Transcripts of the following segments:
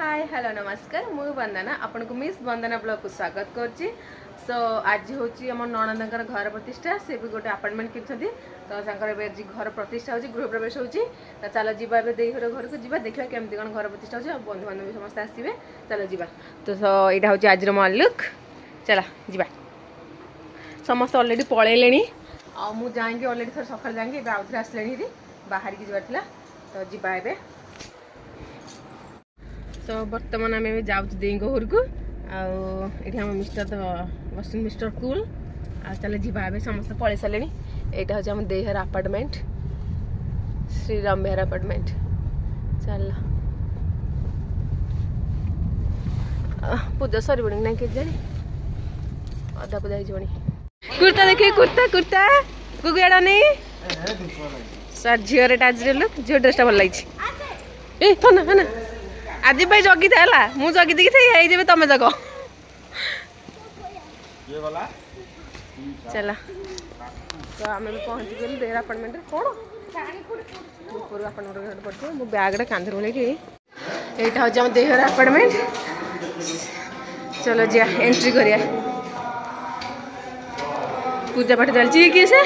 Hi hello नमस्कार मु वंदना आपन को मिस वंदना ब्लॉग को स्वागत करछि। सो आज होची हमर ननंदकर घर प्रतिष्ठा से भी गोटे अपार्टमेंट किछथि तो संकर एबे जी घर प्रतिष्ठा होची गृह प्रवेश होची तो चलो जीवा एबे देई घर को जीवा देखा केमती कोन घर प्रतिष्ठा होची बंधु बांधव भी समस्त आसीबे चलो जीवा तो एटा होची आज रो मालुक चला जीवा समस्त ऑलरेडी पळेलेनी आ मु जाएंगे ऑलरेडी थर सकाळ जाएंगे एबे आउथरे आसलेनी रे बाहर की जीवा थिला तो जीवा एबे तो बर्तमान आम जाऊँ देई घर को आठ मिस्टर तो बस मिस्टर कूल आ चल जा समस्त पलि सारे यहाँ हूँ आम there apartment Shriram Behar apartment चल पूजा सर ना कि जानी अधा पूजा हो कुर्ता देखिए कुर्ता कुर्ता गुगुड़ा नहीं सर झीर लुक झील ड्रेसटा भल लगी ए थना है ना आज भाई जगी था मु जगी देखी थी जे तमे जग चला तो आम भी पहुँची गलु देहर अपार्टमेंट कौन ऊपर अपार्टमेंट पड़े मो बैगटा कांधर बोले कि यहाँ हूँ आम देहर अपार्टमेंट चलो जा एंट्री करिया पूजा पाठ चलती किए से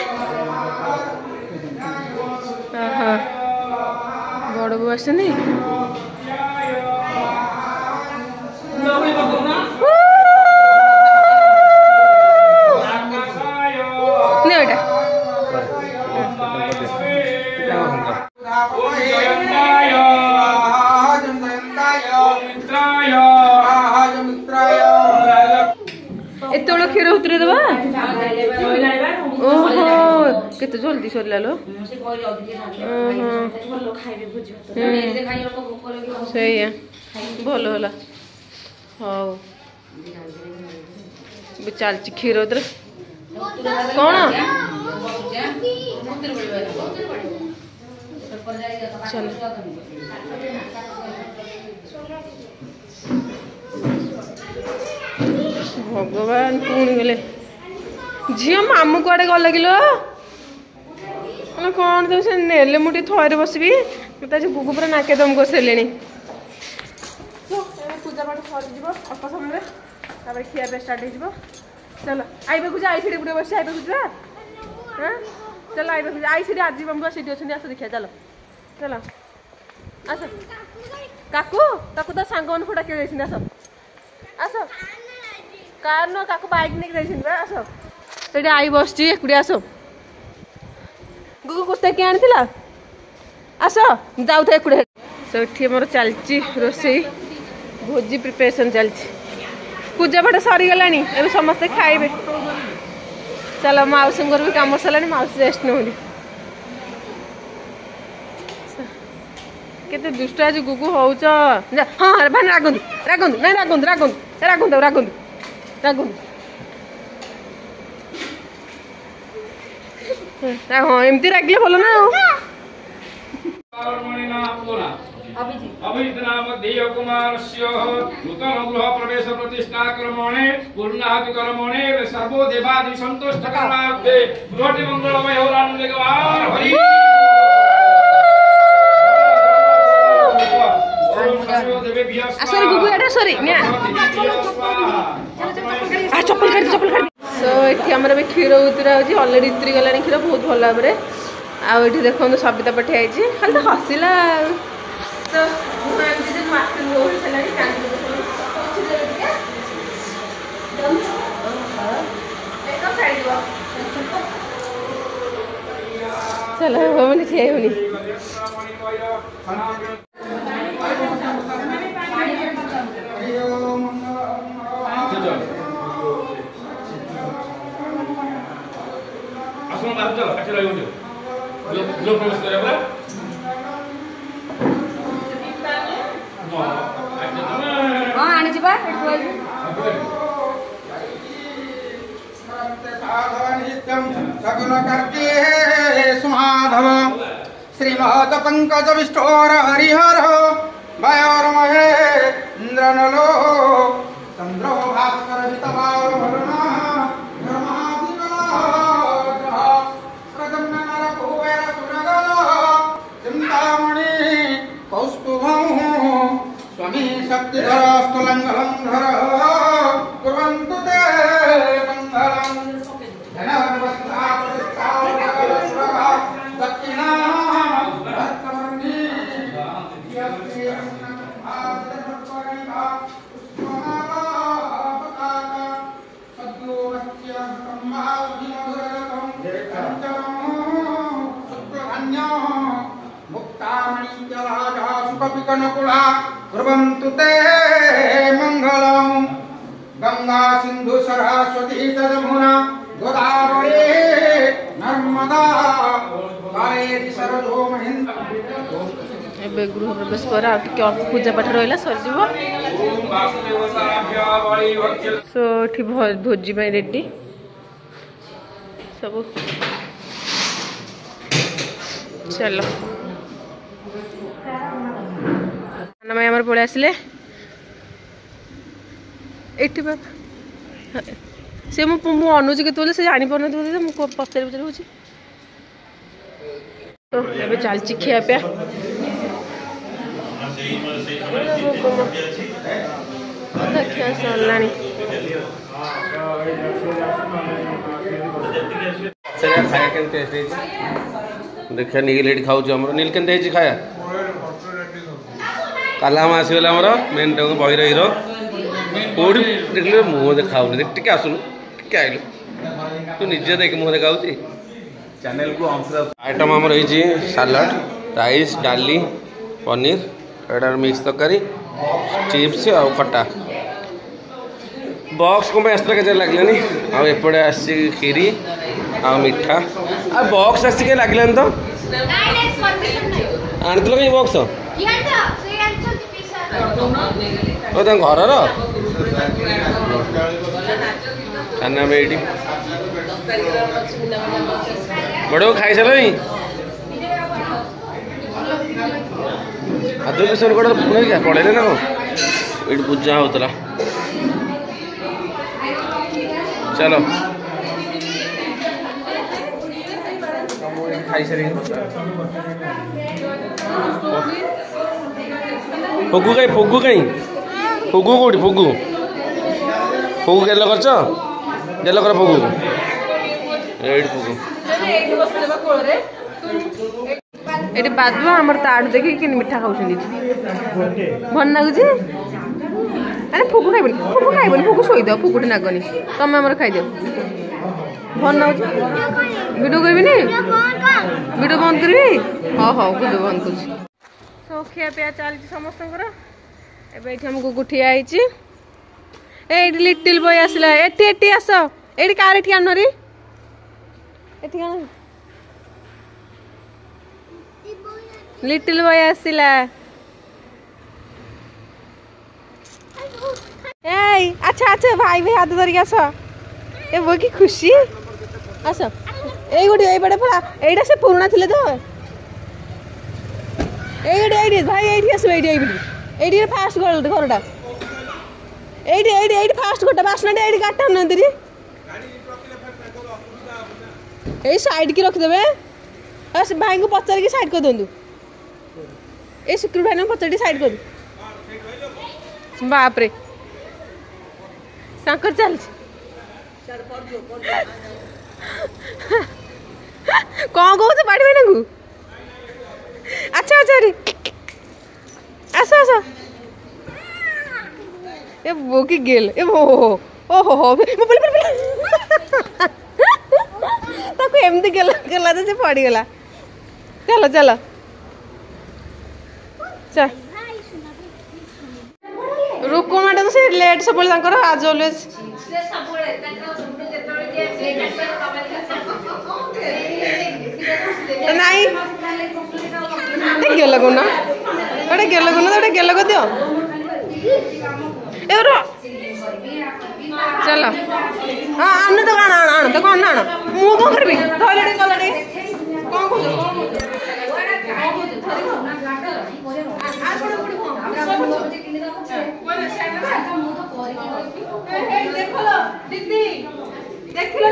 हाँ बड़ बो आस एत क्षीर उतरे दबा ओहो केते जल्दी सरला लो सही भल होला हाँ चलती क्षीर उतरे कौन चल भगवान पुणी गले झील मामू कड़े गल कि कौन तो से नेले मुझे थरे बसबी गुगु पूरा नाके दम कर सारे पूजा पाठ सरी अल्प समय खिया पे स्टार्ट हो चलो आईबा को आई सीढ़ी बस आईबा को जा हाँ चलो आईबा को आई सीढ़ी आज मम्मी सीढ़ी अच्छी आस देखिए चलो चलो आस काकू काकू तो सांग मान डाक आस आस कार न काकू बाइक नहीं आस से आई बस एकुटिया आस गुगु कुर्ता किए आनी आस जाऊ एकुटिया से मोर चलती रोसई भोजी प्रिपरेशन चलती पूजा पाठ सरीगला ए समस्ते खाइबे चलो माउसी भी कम सरला माउसी रेस्ट नौ केते दुष्ट आज गुगु होउच हाँ भाई रागंतु रागंतु नहीं रागंतु रागंतु रागंतु रागंतु रागंतु हाँ एमती रागले भल ना अभिजित नाम देय कुमारस्य नूतन गृह प्रवेश प्रतिष्ठा कर्मणे पूर्णाहुति कर्मणे सर्वो देवादि संतुष्ट करणार्थे गृहটি मंगलमय हो आनंद गवार हरि गुगु एटा सॉरी ना चप्पल काट सो एठी हमर बे क्षीर उतरा होची ऑलरेडी उतरी गलानी क्षीर बहुत भल भाबरे आ एठी देखो सबिता पठे आइची खाली तो हसिला तो चलो वो मैंने छे होनी असो बात चलो अच्छा लगे जो प्रवेश करे बोला हाँ आने जी बात सगुन करके सुमाधव श्रीमद पंकज विष्टोर हरिहर वायोर महे इंद्र नलो चंद्र भास्कर हितवार भरणा प्रगम्न नर कुबेर सुरगल चिंतामणि कौस्तुभं स्वामी शक्तिधरस्तुलङ्गलं धर कुर्वन्तु ते मङ्गलम् कनकुला कुर्वन्तु ते मङ्गलम् गंगा सिंधु सरस्वती तदमुना गोदावरी नर्मदा कावेरी सरजो महेन्द्र एबे गृह प्रवेश पर आ टिके अल्प पूजा पाठ रहिला सरजिवो सो ठी भोजी में रेडी सब चलो नाम आमर पड़े आसले एटी बाबा से मु अनुज के से जानी पार मुझे पचार पचार हो तो ये चलती खिया पिया खिया सरला देखिए नील एटी खाऊ नील के खाया काला हम आसगला आमर मेन बहिर हिरो कौटी देख मुह देखा टे आसुन टे आइलु तू निजे देख मुह देखा चैनल को आइटम आमर होती सालाड राइस डाली पनीर एटार मिक्स तरकारी चिप्स आ खटा बॉक्स को आसला के लगे आपटे आसी खीरी आ मिठा आ बॉक्स आसिक लगे तो आनी कहीं बॉक्स घर ये बड़ो खाई सारे आदर किशन कौन क्या पड़े ना ये पूजा होता चलो खाई सारे फुगु कहीं फुगु कहीं फुगु कौटी फुगु फुगु गेल कर गेल कर फुगु फुगु ये बादुआ आमर ताड़ देखिए मिठा खाऊँ भल लगुच अरे फुगु खाइबन फुगु शोद फुगुटी नागनी तुम आम खाईद भल लगुच वीडियो कहबी वीडियो बंद करी हाँ हाँ वीडियो बंद कर तो खिया पिया चलती समस्त ये आम गुगु ठिया ये लिटिल बॉय आसला एटी आस ये कार एटी आन रे लिटिल बॉय आसला अच्छा अच्छा भाई भाई हाथ धरिक आस ए वो की खुशी आस ये गोटे ये पड़े पड़ा एटा से पुराना थिले तो ये भाई ये आस ये फास्ट घरटा ये फास्ट घरटा बासना ये गाटा नदी ये साइड की रखिदे भाई को पचार की साइड कर दिंतु ये शुक्र भाई पचार साइड कर बापरे सांकर चल कौन कहो तो बाड़ी भाई अच्छा अच्छा रे आस आस ए वो की गेल ए वो ओहो ताको एमती गेला गेला तो से पड़ी गला चलो चलो चल रुको मैडम से लेट सब आज ऑलवेज नहीं गेल गुना गोटे गेल गुना गोटे गेल कर दियो ए चलो हाँ आन तो कौन आन तो कौन आन मु कौन करबी धरले गलडे कौन कहू दीदी देखलो दीदी देखलो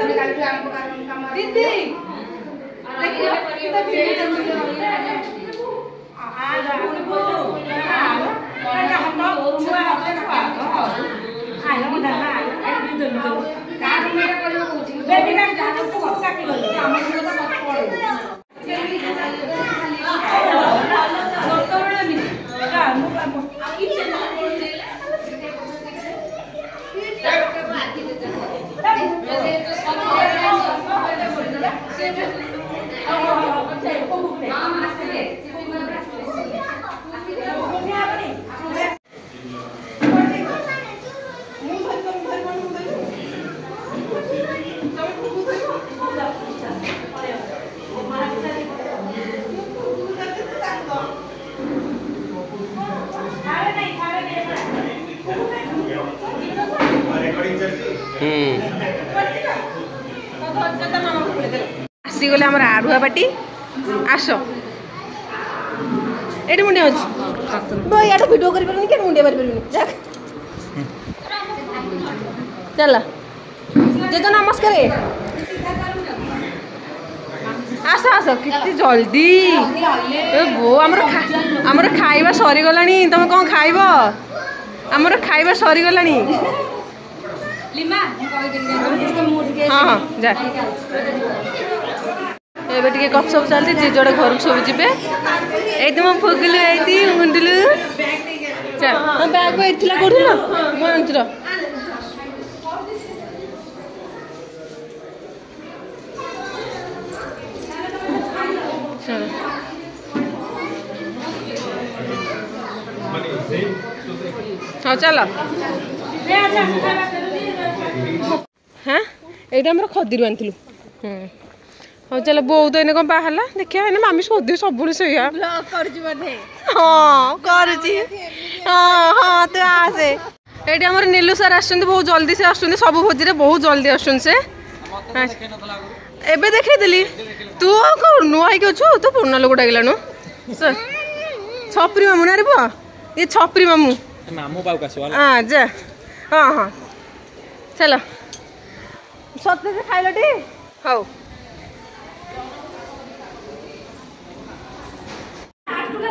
आसीगले आम आड़ुआ पाटी आस ये मुंडे अच्छे या भिडियो कर मुंडे कर चल जेज नमस्कार आस आस कि जल्दी बो आमर खाइबा सरीगला तुम कौन खाइब आमर खाइबा सरीगला हाँ हाँ जा एबे टिके गपसप चलती जे जोड़े घर सब जी ये तुम फुगलु आई मुंडलु चल बैग बैग कौन मुझे हाँ चल हाँ ये खदी आनी हाँ चल बो तो इन्हें कौन बाहर देखिए मामी सोधी सब से हाँ कर हाँ हाँ तो आसे ये आम नीलू सर आस बहुत जल्दी से आस सब भोजी बहुत जल्दी आसन से एबे देखी तू नुआ हो तू पुराना लोक डाकिलानु छपरी मामू ना रे पुआ ये छपरी मामू हाँ जा हाँ हाँ चलो सत्य से खाइल टी हौ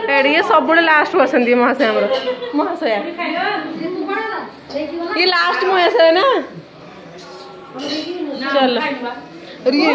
ये सब लास्ट आसती महाशय आमर महाशय ये लास्ट महाशय ना चलो ये